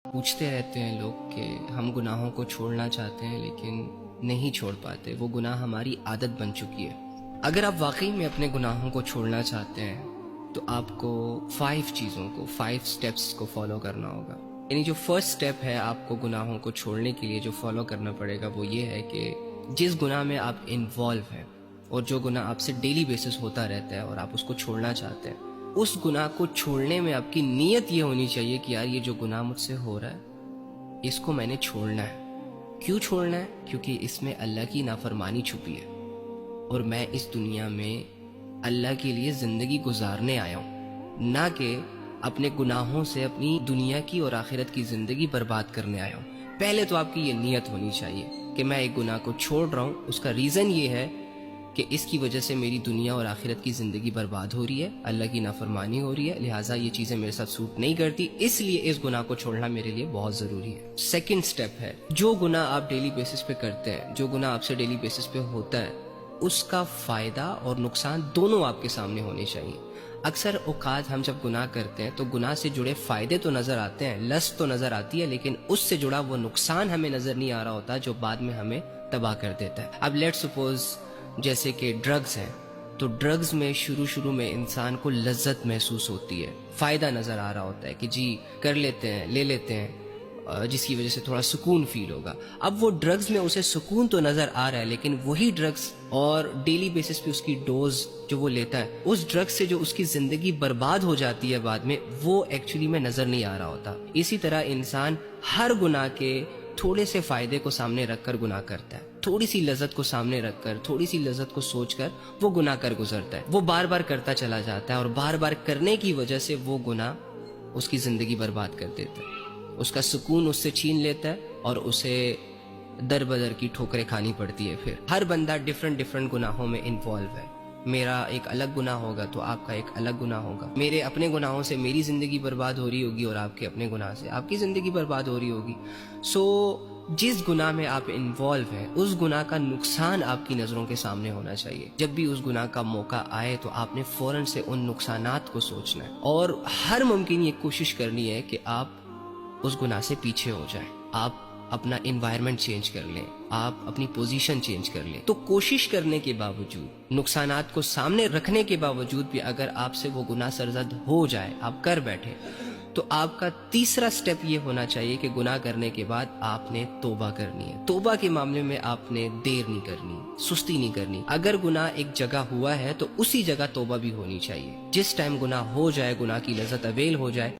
پوچھتے رہتے ہیں لوگ کہ ہم گناہوں کو چھوڑنا چاہتے ہیں لیکن نہیں چھوڑ پاتے، وہ گناہ ہماری عادت بن چکی ہے۔ اگر آپ واقعی میں اپنے گناہوں کو چھوڑنا چاہتے ہیں تو آپ کو 5 چیزوں کو 5 سٹیپس کو فالو کرنا ہوگا۔ یعنی جو فرسٹ سٹیپ ہے آپ کو گناہوں کو چھوڑنے کے لیے جو فالو کرنا پڑے گا وہ یہ ہے کہ جس گناہ میں آپ انوالو ہیں اور جو گناہ آپ سے ڈیلی بیسس ہوتا رہتا ہے اور آپ اس کو چھوڑنا چاہتے ہیں، اس گناہ کو چھوڑنے میں آپ کی نیت یہ ہونی چاہیے کہ یار یہ جو گناہ مجھ سے ہو رہا ہے اس کو میں نے چھوڑنا ہے۔ کیوں چھوڑنا ہے؟ کیونکہ اس میں اللہ کی نافرمانی چھپی ہے اور میں اس دنیا میں اللہ کے لیے زندگی گزارنے آیا ہوں، نہ کہ اپنے گناہوں سے اپنی دنیا کی اور آخرت کی زندگی برباد کرنے آیا ہوں۔ پہلے تو آپ کی یہ نیت ہونی چاہیے کہ میں ایک گناہ کو چھوڑ رہا ہوں، اس کا ریزن یہ ہے کہ اس کی وجہ سے میری دنیا اور آخرت کی زندگی برباد ہو رہی ہے، اللہ کی نافرمانی ہو رہی ہے، لہٰذا یہ چیزیں میرے ساتھ سوٹ نہیں کرتی، اس لیے اس گناہ کو چھوڑنا میرے لیے بہت ضروری ہے۔ سیکنڈ سٹیپ ہے، جو گناہ آپ ڈیلی بیسس پہ کرتے ہیں، جو گناہ آپ سے ڈیلی بیسس پہ ہوتا ہے، اس کا فائدہ اور نقصان دونوں آپ کے سامنے ہونے چاہیے۔ اکثر اوقات ہم جب گناہ کرتے ہیں تو گناہ سے جڑے فائدے تو نظر آتے ہیں، لذت تو نظر آتی ہے، لیکن اس سے جڑا وہ نقصان ہمیں نظر نہیں آ رہا ہوتا جو بعد میں ہمیں تباہ کر دیتا ہے۔ اب لیٹ سپوز جیسے کہ ڈرگز ہیں، تو ڈرگز میں شروع میں انسان کو لذت محسوس ہوتی ہے، فائدہ نظر آ رہا ہوتا ہے کہ جی کر لیتے ہیں، لے لیتے ہیں، جس کی وجہ سے تھوڑا سکون فیل ہوگا۔ اب وہ ڈرگز میں اسے سکون تو نظر آ رہا ہے، لیکن وہی ڈرگز اور ڈیلی بیسس پہ اس کی ڈوز جو وہ لیتا ہے، اس ڈرگ سے جو اس کی زندگی برباد ہو جاتی ہے بعد میں، وہ ایکچولی میں نظر نہیں آ رہا ہوتا۔ اسی طرح انسان ہر گناہ کے تھوڑے سے فائدے کو سامنے رکھ کر گناہ کرتا ہے، تھوڑی سی لذت کو سامنے رکھ کر، تھوڑی سی لذت کو سوچ کر وہ گناہ کر گزرتا ہے، وہ بار بار کرتا چلا جاتا ہے، اور بار بار کرنے کی وجہ سے وہ گناہ اس کی زندگی برباد کر دیتا ہے، اس کا سکون اس سے چھین لیتا ہے اور اسے در بدر کی ٹھوکریں کھانی پڑتی ہے۔ پھر ہر بندہ ڈیفرنٹ گناہوں میں انوالو ہے، میرا ایک الگ گناہ ہوگا تو آپ کا ایک الگ گناہ ہوگا، میرے اپنے گناہوں سے میری زندگی برباد ہو رہی ہوگی اور آپ کے اپنے گناہ سے آپ کی زندگی برباد ہو رہی ہوگی۔ سو جس گناہ میں آپ انوالو ہیں اس گناہ کا نقصان آپ کی نظروں کے سامنے ہونا چاہیے۔ جب بھی اس گناہ کا موقع آئے تو آپ نے فوراً سے ان نقصانات کو سوچنا ہے اور ہر ممکن یہ کوشش کرنی ہے کہ آپ اس گناہ سے پیچھے ہو جائیں، آپ اپنا انوائرمنٹ چینج کر لیں، آپ اپنی پوزیشن چینج کر لیں۔ تو کوشش کرنے کے باوجود، نقصانات کو سامنے رکھنے کے باوجود بھی اگر آپ سے وہ گناہ سرزد ہو جائے، آپ کر بیٹھے، تو آپ کا تیسرا سٹیپ یہ ہونا چاہیے کہ گناہ کرنے کے بعد آپ نے توبہ کرنی ہے۔ توبہ کے معاملے میں آپ نے دیر نہیں کرنی، سستی نہیں کرنی۔ اگر گناہ ایک جگہ ہوا ہے تو اسی جگہ توبہ بھی ہونی چاہیے۔ جس ٹائم گناہ ہو جائے، گناہ کی لذت اویل ہو جائے،